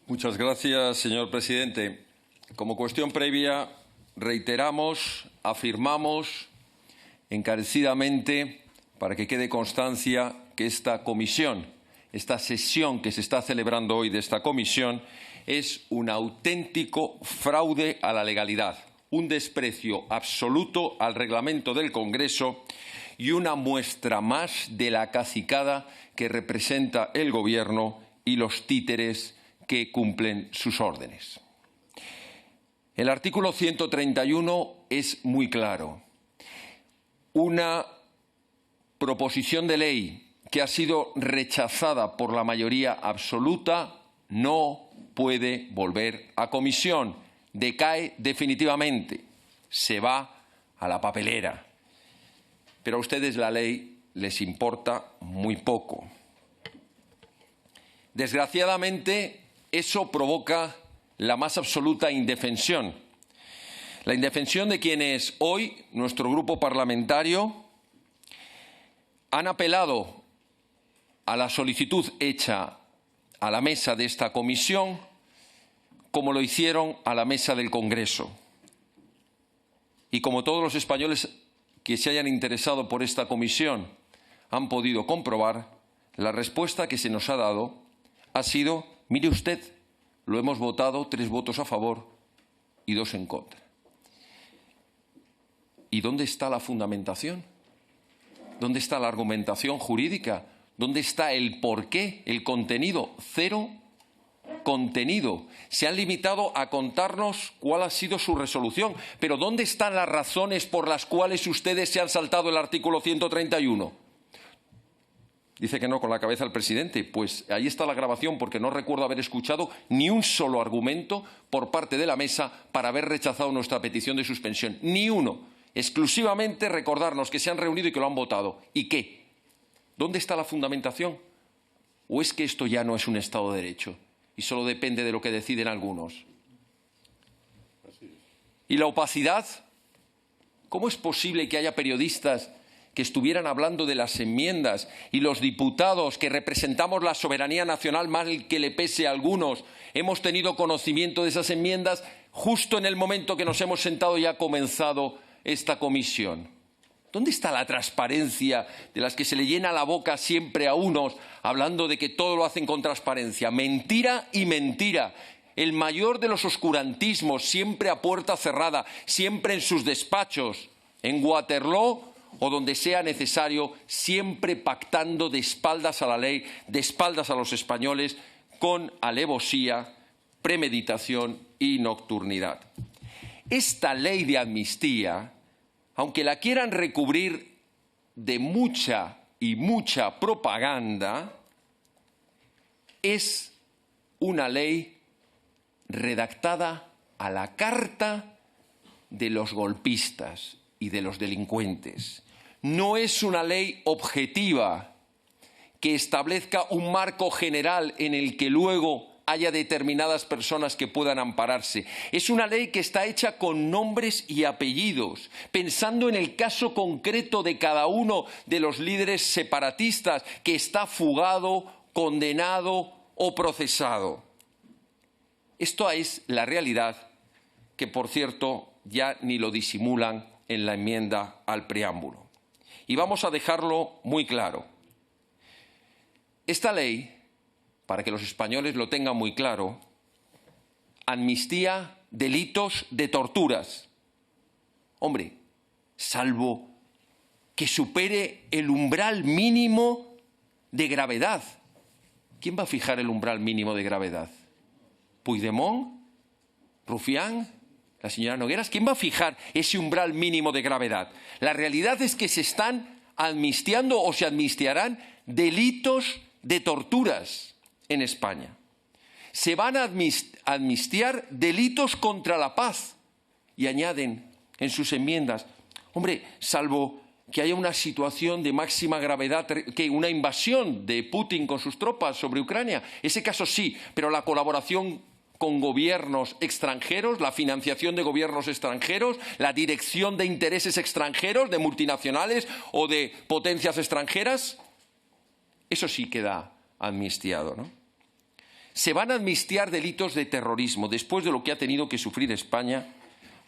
Muchas gracias, señor presidente. Como cuestión previa, reiteramos, afirmamos encarecidamente, para que quede constancia, que esta comisión, esta sesión que se está celebrando hoy de esta comisión, es un auténtico fraude a la legalidad, un desprecio absoluto al reglamento del Congreso y una muestra más de la cacicada que representa el Gobierno y los títeres que cumplen sus órdenes. El artículo 131 es muy claro. Una proposición de ley que ha sido rechazada por la mayoría absoluta no puede volver a comisión. Decae definitivamente. Se va a la papelera. Pero a ustedes la ley les importa muy poco. Desgraciadamente, eso provoca la más absoluta indefensión. La indefensión de quienes hoy, nuestro grupo parlamentario, han apelado a la solicitud hecha a la mesa de esta comisión, como lo hicieron a la mesa del Congreso. Y como todos los españoles que se hayan interesado por esta comisión han podido comprobar, la respuesta que se nos ha dado ha sido: mire usted, lo hemos votado 3 votos a favor y 2 en contra. ¿Y dónde está la fundamentación? ¿Dónde está la argumentación jurídica? ¿Dónde está el porqué, el contenido? Cero contenido. Se han limitado a contarnos cuál ha sido su resolución. Pero ¿dónde están las razones por las cuales ustedes se han saltado el artículo 131? Dice que no con la cabeza el presidente. Pues ahí está la grabación, porque no recuerdo haber escuchado ni un solo argumento por parte de la mesa para haber rechazado nuestra petición de suspensión. Ni uno. Exclusivamente recordarnos que se han reunido y que lo han votado. ¿Y qué? ¿Dónde está la fundamentación? ¿O es que esto ya no es un Estado de Derecho y solo depende de lo que deciden algunos? ¿Y la opacidad? ¿Cómo es posible que haya periodistas que estuvieran hablando de las enmiendas y los diputados que representamos la soberanía nacional, mal que le pese a algunos, hemos tenido conocimiento de esas enmiendas justo en el momento que nos hemos sentado y ha comenzado esta comisión? ¿Dónde está la transparencia de las que se le llena la boca siempre a unos hablando de que todo lo hacen con transparencia? Mentira y mentira. El mayor de los oscurantismos, siempre a puerta cerrada, siempre en sus despachos, en Waterloo o donde sea necesario, siempre pactando de espaldas a la ley, de espaldas a los españoles, con alevosía, premeditación y nocturnidad. Esta ley de amnistía, aunque la quieran recubrir de mucha y mucha propaganda, es una ley redactada a la carta de los golpistas y de los delincuentes. No es una ley objetiva que establezca un marco general en el que luego haya determinadas personas que puedan ampararse. Es una ley que está hecha con nombres y apellidos, pensando en el caso concreto de cada uno de los líderes separatistas que está fugado, condenado o procesado. Esto es la realidad que, por cierto, ya ni lo disimulan en la enmienda al preámbulo. Y vamos a dejarlo muy claro. Esta ley, para que los españoles lo tengan muy claro, amnistía delitos de torturas. Hombre, salvo que supere el umbral mínimo de gravedad. ¿Quién va a fijar el umbral mínimo de gravedad? ¿Puigdemont? ¿Rufián? ¿La señora Nogueras? ¿Quién va a fijar ese umbral mínimo de gravedad? La realidad es que se están amnistiando o se amnistiarán delitos de torturas en España. Se van a amnistiar delitos contra la paz y añaden en sus enmiendas, hombre, salvo que haya una situación de máxima gravedad, que una invasión de Putin con sus tropas sobre Ucrania, ese caso sí, pero la colaboración con gobiernos extranjeros, la financiación de gobiernos extranjeros, la dirección de intereses extranjeros, de multinacionales o de potencias extranjeras, eso sí queda amnistiado, ¿no? Se van a amnistiar delitos de terrorismo. Después de lo que ha tenido que sufrir España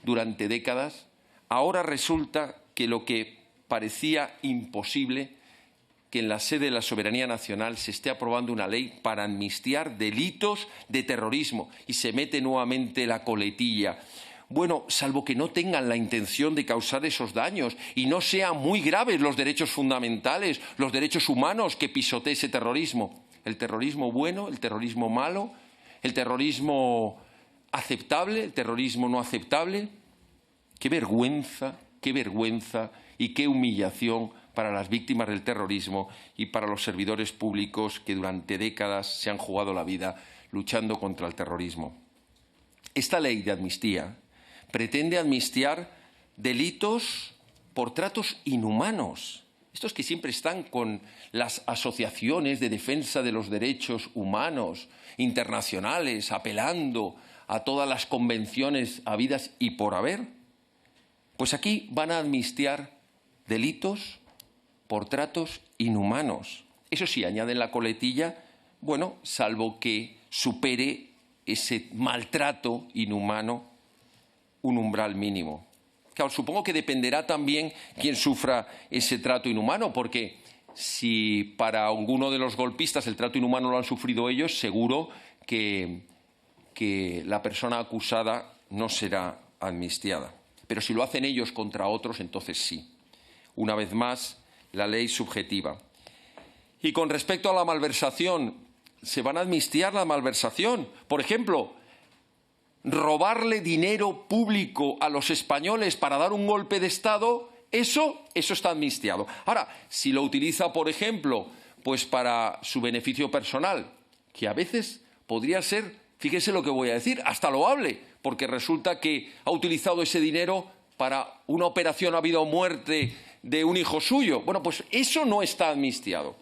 durante décadas, ahora resulta que lo que parecía imposible, que en la sede de la soberanía nacional se esté aprobando una ley para amnistiar delitos de terrorismo y se mete nuevamente la coletilla. Bueno, salvo que no tengan la intención de causar esos daños y no sean muy graves los derechos fundamentales, los derechos humanos que pisotee ese terrorismo. El terrorismo bueno, el terrorismo malo, el terrorismo aceptable, el terrorismo no aceptable. ¡Qué vergüenza y qué humillación para las víctimas del terrorismo y para los servidores públicos que durante décadas se han jugado la vida luchando contra el terrorismo! Esta ley de amnistía pretende amnistiar delitos por tratos inhumanos. Estos que siempre están con las asociaciones de defensa de los derechos humanos internacionales, apelando a todas las convenciones habidas y por haber. Pues aquí van a amnistiar delitos por tratos inhumanos. Eso sí, añaden la coletilla, bueno, salvo que supere ese maltrato inhumano un umbral mínimo. Claro, supongo que dependerá también quién sufra ese trato inhumano, porque si para alguno de los golpistas el trato inhumano lo han sufrido ellos, seguro que la persona acusada no será amnistiada. Pero si lo hacen ellos contra otros, entonces sí. Una vez más, la ley subjetiva. Y con respecto a la malversación, se van a amnistiar la malversación. Por ejemplo, robarle dinero público a los españoles para dar un golpe de Estado, eso está amnistiado. Ahora, si lo utiliza, por ejemplo, pues para su beneficio personal, que a veces podría ser, fíjese lo que voy a decir, hasta loable, porque resulta que ha utilizado ese dinero para una operación a vida o muerte de un hijo suyo. Bueno, pues eso no está amnistiado.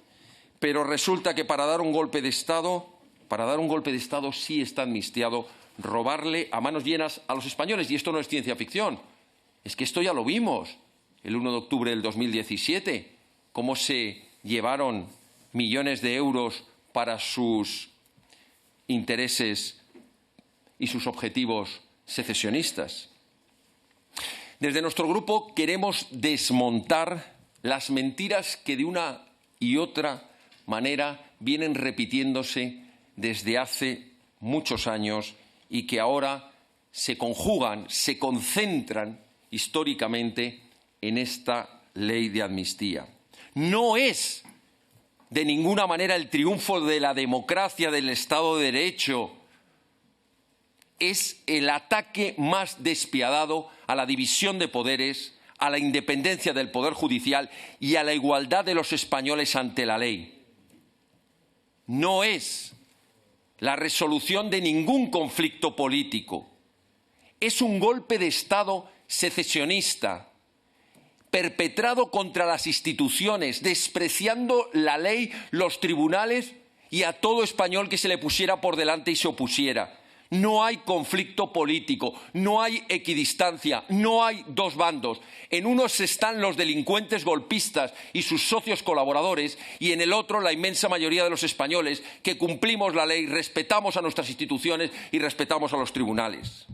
Pero resulta que para dar un golpe de Estado sí está amnistiado robarle a manos llenas a los españoles. Y esto no es ciencia ficción. Es que esto ya lo vimos el 1 de octubre del 2017, cómo se llevaron millones de euros para sus intereses y sus objetivos secesionistas. Desde nuestro grupo queremos desmontar las mentiras que de una y otra manera vienen repitiéndose desde hace muchos años y que ahora se conjugan, se concentran históricamente en esta ley de amnistía. No es de ninguna manera el triunfo de la democracia, del Estado de Derecho. Es el ataque más despiadado a la división de poderes, a la independencia del Poder Judicial y a la igualdad de los españoles ante la ley. No es la resolución de ningún conflicto político. Es un golpe de Estado secesionista, perpetrado contra las instituciones, despreciando la ley, los tribunales y a todo español que se le pusiera por delante y se opusiera. No hay conflicto político, no hay equidistancia, no hay dos bandos. En unos están los delincuentes golpistas y sus socios colaboradores y en el otro la inmensa mayoría de los españoles que cumplimos la ley, respetamos a nuestras instituciones y respetamos a los tribunales.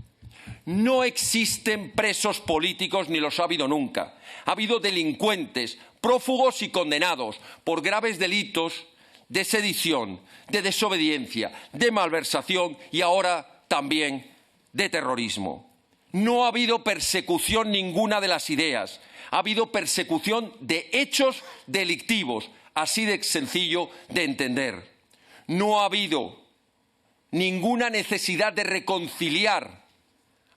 No existen presos políticos ni los ha habido nunca. Ha habido delincuentes, prófugos y condenados por graves delitos de sedición, de desobediencia, de malversación y ahora también de terrorismo. No ha habido persecución ninguna de las ideas, ha habido persecución de hechos delictivos, así de sencillo de entender. No ha habido ninguna necesidad de reconciliar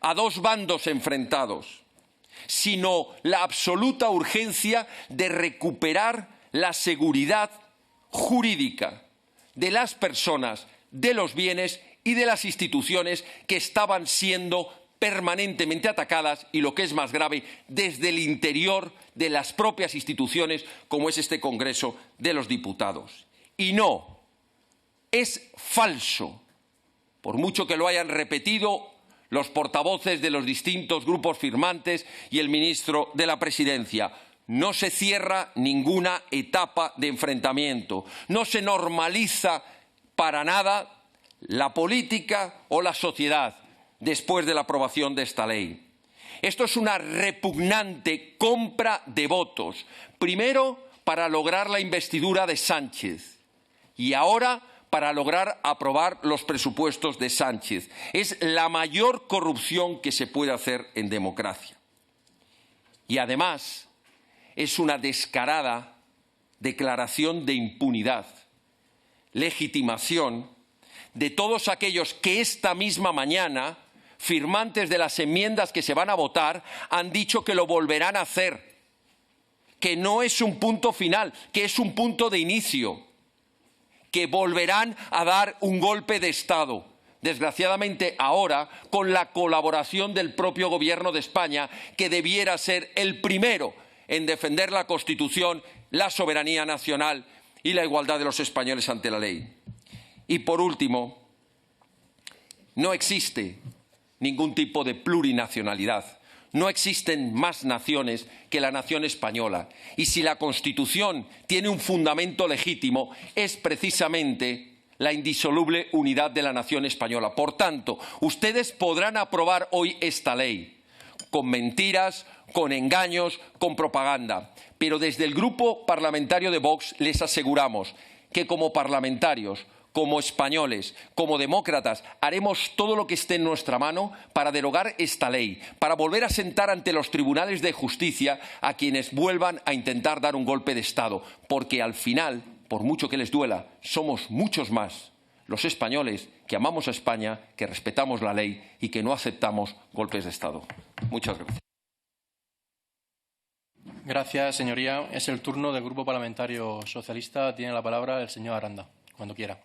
a dos bandos enfrentados, sino la absoluta urgencia de recuperar la seguridad jurídica de las personas, de los bienes y de las instituciones que estaban siendo permanentemente atacadas y, lo que es más grave, desde el interior de las propias instituciones, como es este Congreso de los Diputados. Y no, es falso, por mucho que lo hayan repetido los portavoces de los distintos grupos firmantes y el ministro de la Presidencia. No se cierra ninguna etapa de enfrentamiento, no se normaliza para nada la política o la sociedad después de la aprobación de esta ley. Esto es una repugnante compra de votos, primero para lograr la investidura de Sánchez y ahora para lograr aprobar los presupuestos de Sánchez. Es la mayor corrupción que se puede hacer en democracia. Y además es una descarada declaración de impunidad, legitimación de todos aquellos que esta misma mañana, firmantes de las enmiendas que se van a votar, han dicho que lo volverán a hacer, que no es un punto final, que es un punto de inicio, que volverán a dar un golpe de Estado. Desgraciadamente ahora, con la colaboración del propio Gobierno de España, que debiera ser el primero en defender la Constitución, la soberanía nacional y la igualdad de los españoles ante la ley. Y por último, no existe ningún tipo de plurinacionalidad. No existen más naciones que la nación española. Y si la Constitución tiene un fundamento legítimo, es precisamente la indisoluble unidad de la nación española. Por tanto, ustedes podrán aprobar hoy esta ley con mentiras, con engaños, con propaganda. Pero desde el Grupo Parlamentario de Vox les aseguramos que como parlamentarios, como españoles, como demócratas, haremos todo lo que esté en nuestra mano para derogar esta ley, para volver a sentar ante los tribunales de justicia a quienes vuelvan a intentar dar un golpe de Estado, porque al final, por mucho que les duela, somos muchos más los españoles que amamos a España, que respetamos la ley y que no aceptamos golpes de Estado. Muchas gracias. Gracias, señoría. Es el turno del Grupo Parlamentario Socialista. Tiene la palabra el señor Aranda, cuando quiera.